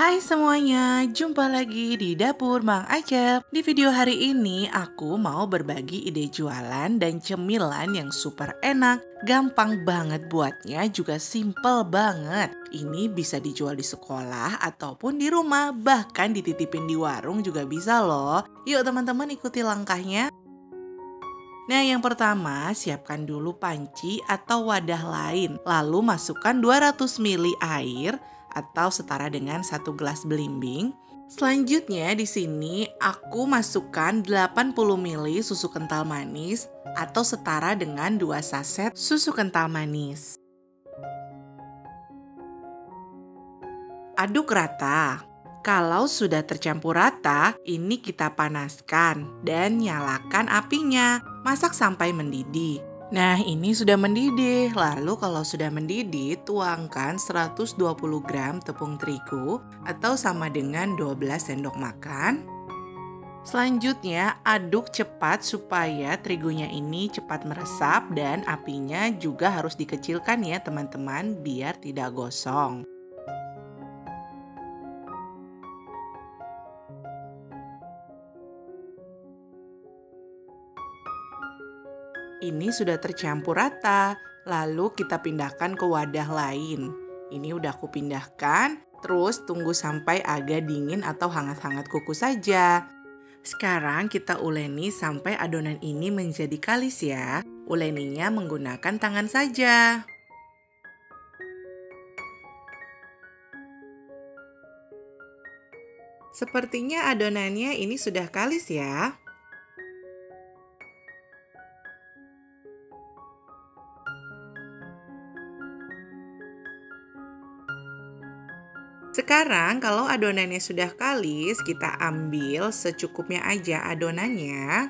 Hai semuanya, jumpa lagi di Dapur Mang Acep. Di video hari ini aku mau berbagi ide jualan dan cemilan yang super enak. Gampang banget buatnya, juga simple banget. Ini bisa dijual di sekolah ataupun di rumah, bahkan dititipin di warung juga bisa loh. Yuk teman-teman ikuti langkahnya. Nah, yang pertama, siapkan dulu panci atau wadah lain. Lalu masukkan 200 ml air atau setara dengan 1 gelas belimbing. Selanjutnya di sini aku masukkan 80 ml susu kental manis atau setara dengan 2 saset susu kental manis. Aduk rata. Kalau sudah tercampur rata, ini kita panaskan dan nyalakan apinya. Masak sampai mendidih. Nah, ini sudah mendidih. Lalu kalau sudah mendidih, tuangkan 120 gram tepung terigu atau sama dengan 12 sendok makan. Selanjutnya, aduk cepat supaya terigunya ini cepat meresap dan apinya juga harus dikecilkan ya teman-teman biar tidak gosong. Ini sudah tercampur rata, lalu kita pindahkan ke wadah lain. Ini udah aku pindahkan, terus tunggu sampai agak dingin atau hangat-hangat kuku saja. Sekarang kita uleni sampai adonan ini menjadi kalis ya. Uleninya menggunakan tangan saja. Sepertinya adonannya ini sudah kalis ya. Sekarang kalau adonannya sudah kalis, kita ambil secukupnya aja adonannya.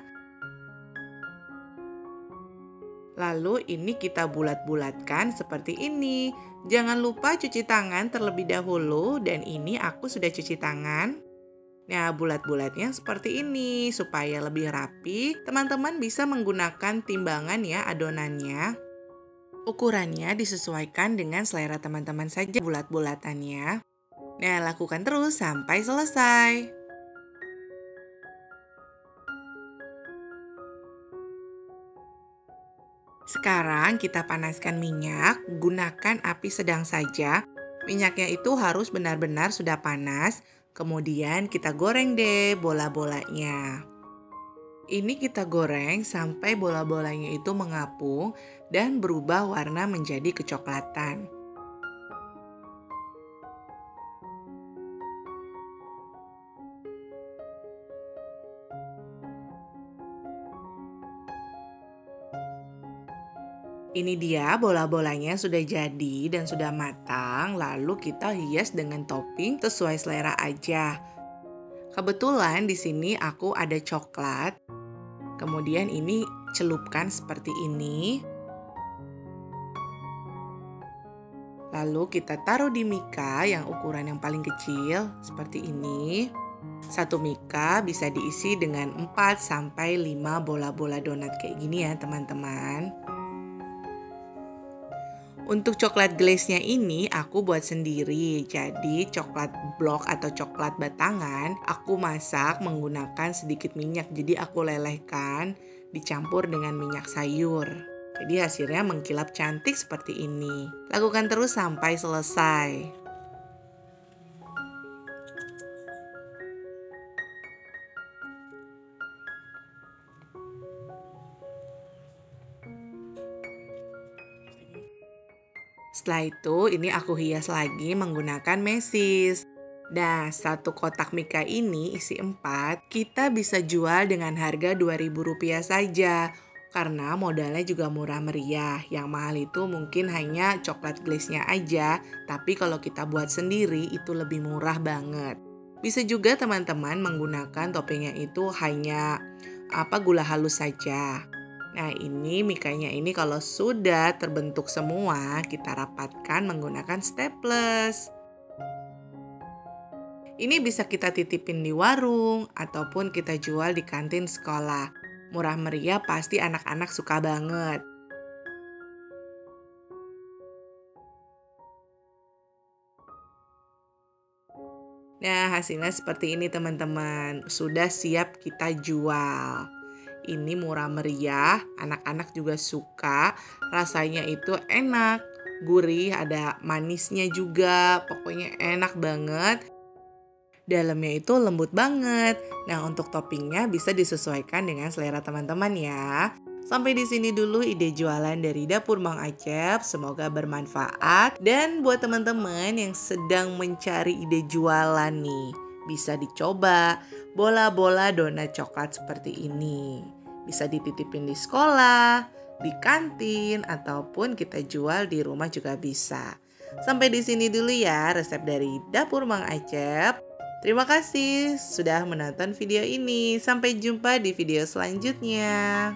Lalu ini kita bulat-bulatkan seperti ini. Jangan lupa cuci tangan terlebih dahulu dan ini aku sudah cuci tangan. Nah, bulat-bulatnya seperti ini supaya lebih rapi. Teman-teman bisa menggunakan timbangan ya adonannya. Ukurannya disesuaikan dengan selera teman-teman saja bulat-bulatannya. Nah, lakukan terus sampai selesai. Sekarang kita panaskan minyak, gunakan api sedang saja. Minyaknya itu harus benar-benar sudah panas. Kemudian kita goreng deh bola-bolanya. Ini kita goreng sampai bola-bolanya itu mengapung dan berubah warna menjadi kecoklatan. Ini dia bola-bolanya sudah jadi dan sudah matang, lalu kita hias dengan topping sesuai selera aja. Kebetulan di sini aku ada coklat. Kemudian ini celupkan seperti ini. Lalu kita taruh di mika yang ukuran yang paling kecil seperti ini. Satu mika bisa diisi dengan 4 sampai 5 bola-bola donat kayak gini ya, teman-teman. Untuk coklat glaze-nya ini aku buat sendiri. Jadi coklat blok atau coklat batangan aku masak menggunakan sedikit minyak. Jadi aku lelehkan dicampur dengan minyak sayur. Jadi hasilnya mengkilap cantik seperti ini. Lakukan terus sampai selesai. Setelah itu ini aku hias lagi menggunakan mesis. Nah, satu kotak mika ini isi 4, kita bisa jual dengan harga Rp2.000 saja. Karena modalnya juga murah meriah. Yang mahal itu mungkin hanya coklat glaze-nya aja, tapi kalau kita buat sendiri itu lebih murah banget. Bisa juga teman-teman menggunakan toppingnya itu hanya gula halus saja. Nah, ini mikanya ini kalau sudah terbentuk semua, kita rapatkan menggunakan staples. Ini bisa kita titipin di warung ataupun kita jual di kantin sekolah. Murah meriah, pasti anak-anak suka banget. Nah, hasilnya seperti ini teman-teman. Sudah siap kita jual. Ini murah meriah, anak-anak juga suka. Rasanya itu enak, gurih, ada manisnya juga. Pokoknya enak banget. Dalamnya itu lembut banget. Nah, untuk toppingnya bisa disesuaikan dengan selera teman-teman ya. Sampai di sini dulu ide jualan dari Dapur Mang Acep. Semoga bermanfaat. Dan buat teman-teman yang sedang mencari ide jualan nih, bisa dicoba bola-bola donat coklat seperti ini. Bisa dititipin di sekolah, di kantin, ataupun kita jual di rumah juga bisa. Sampai di sini dulu ya resep dari Dapur Mang Acep. Terima kasih sudah menonton video ini. Sampai jumpa di video selanjutnya.